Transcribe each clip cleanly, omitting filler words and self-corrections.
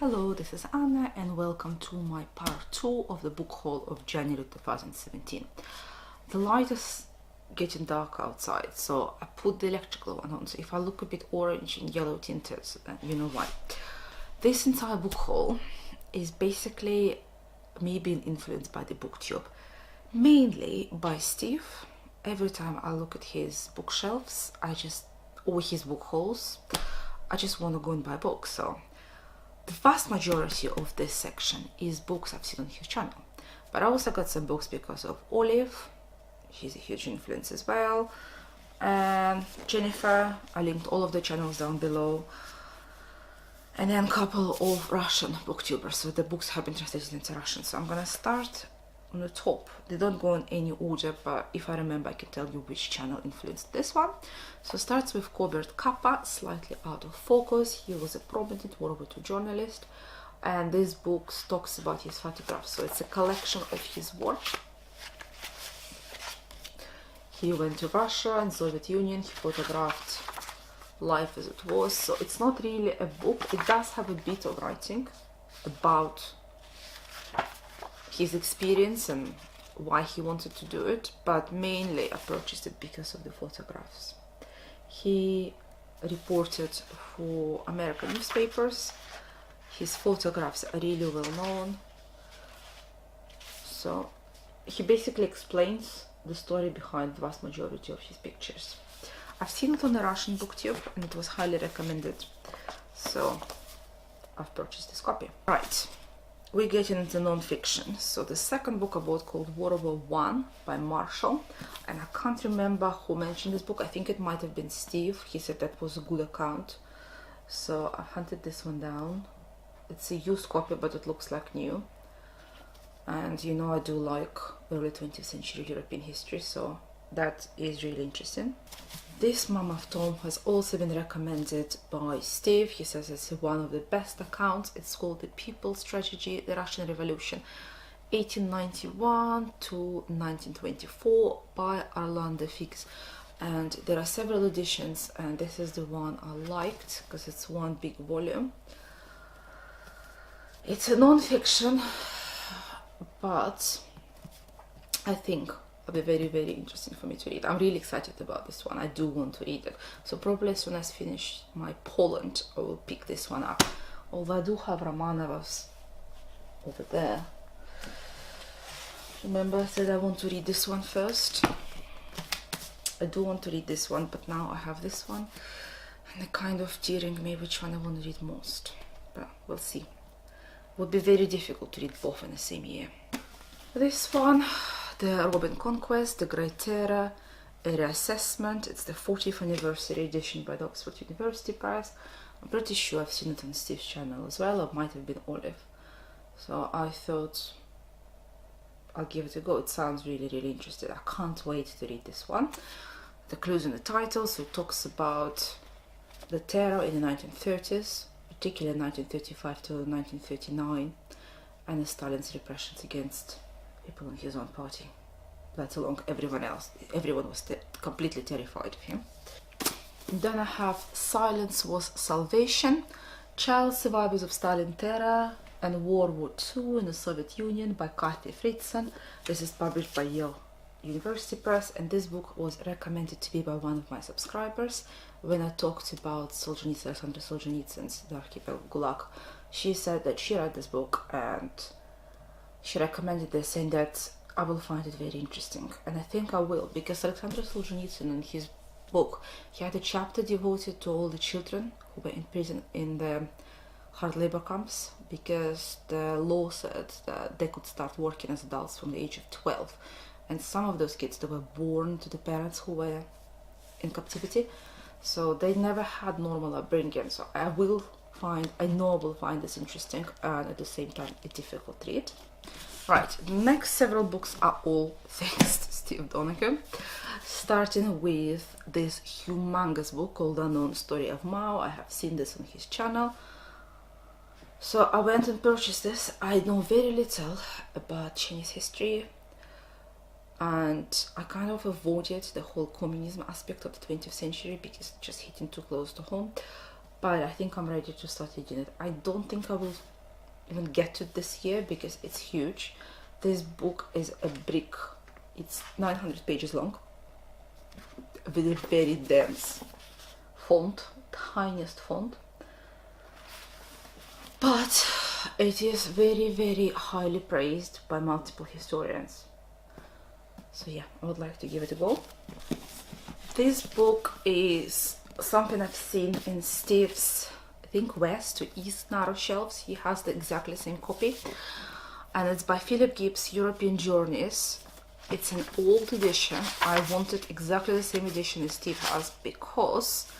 Hello, this is Anna and welcome to my part 2 of the book haul of January 2017. The light is getting dark outside, so I put the electrical one on, so if I look a bit orange and yellow tinted, then you know why. This entire book haul is basically me being influenced by the booktube, mainly by Steve. Every time I look at his bookshelves, or his book hauls, I just want to go and buy books. So the vast majority of this section is books I've seen on his channel, but I also got some books because of Olive. She's a huge influence as well, and Jennifer. I linked all of the channels down below, and then a couple of Russian booktubers, so the books have been translated into Russian. So I'm gonna start on the top. They don't go in any order, but if I remember I can tell you which channel influenced this one. So it starts with Robert Capa, Slightly Out of Focus. He was a prominent World War II journalist, and this book talks about his photographs, so it's a collection of his work. He went to Russia and Soviet Union. He photographed life as it was, so it's not really a book. It does have a bit of writing about his experience and why he wanted to do it, but mainly I purchased it because of the photographs. He reported for American newspapers. His photographs are really well known, so he basically explains the story behind the vast majority of his pictures. I've seen it on the Russian booktube and it was highly recommended, so I've purchased this copy. Right, we're getting into non-fiction. So the second book I bought, called World War I by Marshall, and I can't remember who mentioned this book. I think it might have been Steve. He said that was a good account, so I hunted this one down. It's a used copy, but it looks like new, and you know I do like early 20th century European history, so that is really interesting. This Mammoth Tome has also been recommended by Steve. He says it's one of the best accounts. It's called The People's Strategy, the Russian Revolution, 1891 to 1924 by Arlanda Fix. And there are several editions, and this is the one I liked because it's one big volume. It's a non-fiction, but I think it'll be very, very interesting for me to read. I'm really excited about this one. I do want to read it. So probably as soon as I finish my Poland, I will pick this one up. Although I do have Romanovas over there. Remember I said I want to read this one first? I do want to read this one, but now I have this one, and they're kind of tearing me which one I want to read most. But we'll see. It would be very difficult to read both in the same year. This one, the Urban Conquest, The Great Terror, a reassessment. It's the 40th anniversary edition by the Oxford University Press. I'm pretty sure I've seen it on Steve's channel as well, or it might have been Olive. So I thought I'll give it a go. It sounds really, really interesting. I can't wait to read this one. The clues in the title, so it talks about the terror in the 1930s, particularly 1935 to 1939, and Stalin's repressions against people in his own party, let alone everyone else. Everyone was completely terrified of him. And then I have Silence Was Salvation, Child Survivors of Stalin Terror and World War II in the Soviet Union by Kathy Fritzen. This is published by Yale University Press, and this book was recommended to me by one of my subscribers when I talked about Solzhenitsyn, Alexander Solzhenitsyn's The Archipel of Gulag. She said that she read this book and she recommended this, saying that I will find it very interesting, and I think I will, because Alexander Solzhenitsyn in his book, he had a chapter devoted to all the children who were in prison in the hard labor camps, because the law said that they could start working as adults from the age of 12, and some of those kids, they were born to the parents who were in captivity, so they never had normal upbringing. So I know I will find this interesting and at the same time a difficult read. Right, the next several books are all thanks to Steve Donahue, starting with this humongous book called Unknown Story of Mao. I have seen this on his channel, so I went and purchased this. I know very little about Chinese history, and I kind of avoided the whole communism aspect of the 20th century because it's just hitting too close to home. but I think I'm ready to start reading it. I don't think I will even get to it this year because it's huge. This book is a brick. It's 900 pages long with a very dense font, tiniest font, but it is very, very highly praised by multiple historians. So yeah, I would like to give it a go. This book is something I've seen in Steve's, I think, west to east narrow shelves. He has the exactly same copy, and it's by Philip Gibbs, European Journeys. It's an old edition. I wanted exactly the same edition as Steve has because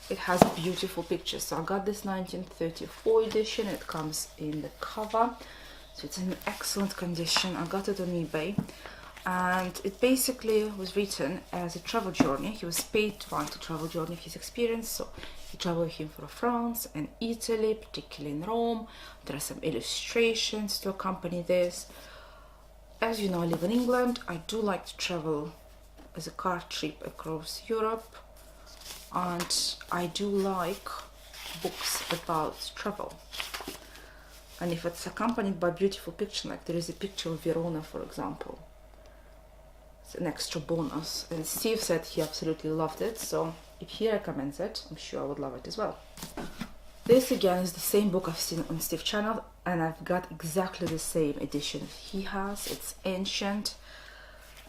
it has beautiful pictures. So I got this 1934 edition. It comes in the cover, so it's in excellent condition. I got it on eBay, and it basically was written as a travel journey. He was paid to write a travel journey of his experience, so he traveled with him through France and Italy, particularly in Rome. There are some illustrations to accompany this. As you know, I live in England. I do like to travel as a car trip across Europe, and I do like books about travel. And if it's accompanied by beautiful picture, like there is a picture of Verona, for example, it's an extra bonus. And Steve said he absolutely loved it, so if he recommends it, I'm sure I would love it as well. This again is the same book I've seen on Steve's channel, and I've got exactly the same edition he has. It's ancient.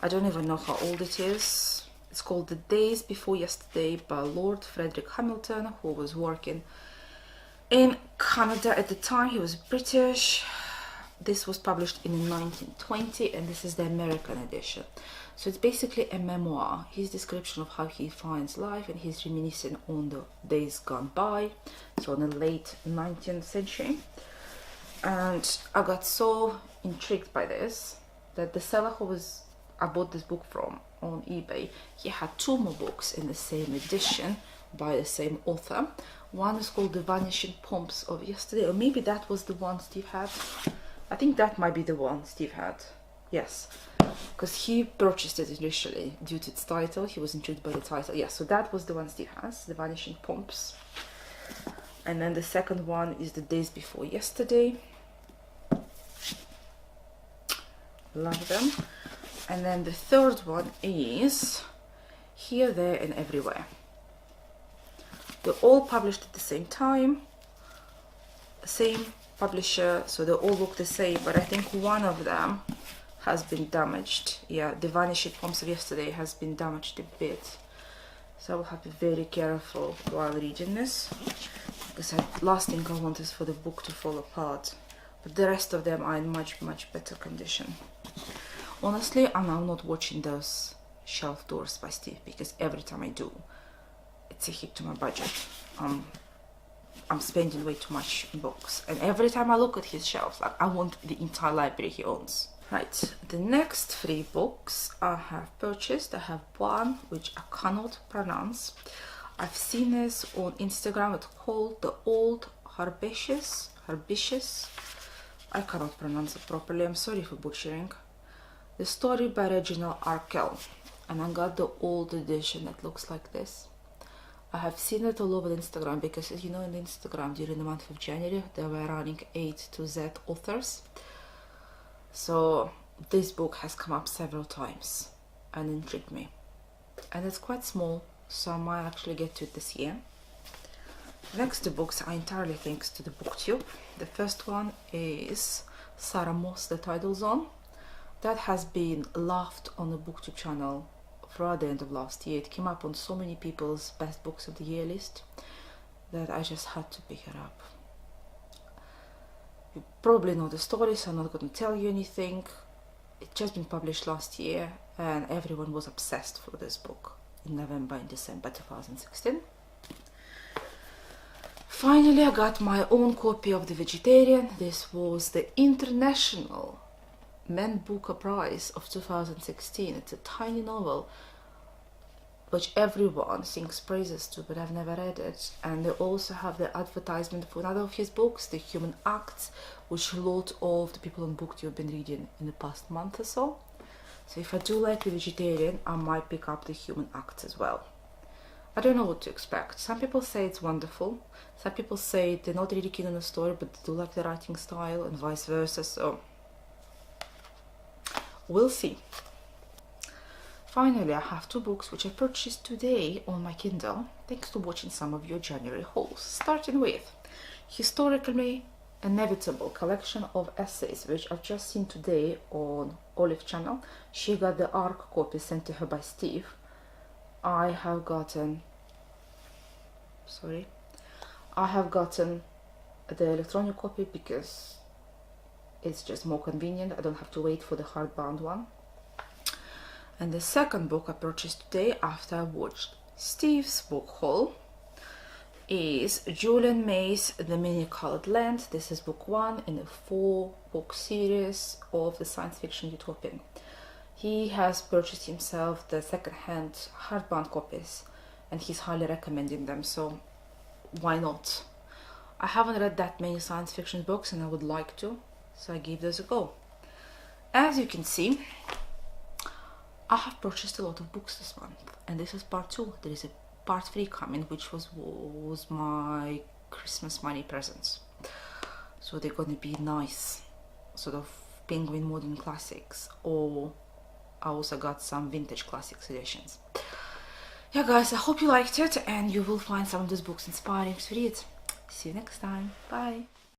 I don't even know how old it is. It's called The Days Before Yesterday by Lord Frederick Hamilton, who was working in Canada at the time. He was British. This was published in 1920, and this is the American edition. So it's basically a memoir, his description of how he finds life, and he's reminiscing on the days gone by, so in the late 19th century. And I got so intrigued by this that the seller I bought this book from on eBay, he had two more books in the same edition by the same author. One is called The Vanishing Pomps of Yesterday, or maybe that was the one Steve had. I think that might be the one Steve had. Yes, because he purchased it initially due to its title. He was intrigued by the title. Yeah, so that was the one Steve has, The Vanishing Pomps. And then the second one is The Days Before Yesterday. Love them. And then the third one is Here, There and Everywhere. They're all published at the same time, same publisher, so they all look the same, but I think one of them has been damaged. Yeah, The Vanishing Pomps of Yesterday has been damaged a bit, so I will have to be very careful while reading this, because the last thing I want is for the book to fall apart. But the rest of them are in much, much better condition. Honestly, I'm now not watching those shelf tours by Steve, because every time I do, it's a hit to my budget. I'm spending way too much in books, and every time I look at his shelves, like I want the entire library he owns. Right, the next three books I have purchased. I have one which I cannot pronounce. I've seen this on Instagram. It's called The Old Herbaceous. I cannot pronounce it properly. I'm sorry for butchering. The Story by Reginald Arkell, and I got the old edition that looks like this. I have seen it all over Instagram because, as you know, in Instagram during the month of January they were running A to Z authors. So this book has come up several times and intrigued me, and it's quite small, so I might actually get to it this year. Next two books are entirely thanks to the booktube. The first one is Sarah Moss, The Tidal Zone. That has been laughed on the booktube channel throughout the end of last year. It came up on so many people's best books of the year list that I just had to pick it up. You probably know the story, so I'm not going to tell you anything. It just been published last year, and everyone was obsessed for this book in November and December 2016. Finally, I got my own copy of The Vegetarian. This was the International Man Booker Prize of 2016. It's a tiny novel which everyone sings praises to, but I've never read it. And they also have the advertisement for another of his books, The Human Acts, which a lot of the people on booktube have been reading in the past month or so. So if I do like The Vegetarian, I might pick up The Human Acts as well. I don't know what to expect. Some people say it's wonderful. Some people say they're not really keen on the story, but they do like the writing style, and vice versa. So we'll see. Finally, I have 2 books which I purchased today on my Kindle, thanks to watching some of your January hauls. Starting with Historically Inevitable collection of essays, which I've just seen today on Olive channel. She got the ARC copy sent to her by Steve. I have gotten the electronic copy because it's just more convenient. I don't have to wait for the hardbound one. And the second book I purchased today after I watched Steve's book haul is Julian May's The Many Colored Land. This is book 1 in a 4-book series of the science fiction utopian. He has purchased himself the second-hand hardbound copies and he's highly recommending them, so why not? I haven't read that many science fiction books and I would like to, so I gave this a go. As you can see, I have purchased a lot of books this month, and this is part 2. There is a part 3 coming, which was my Christmas money presents. So they're gonna be nice, sort of Penguin Modern Classics, or I also got some vintage classics editions. Yeah guys, I hope you liked it and you will find some of these books inspiring to read. See you next time. Bye.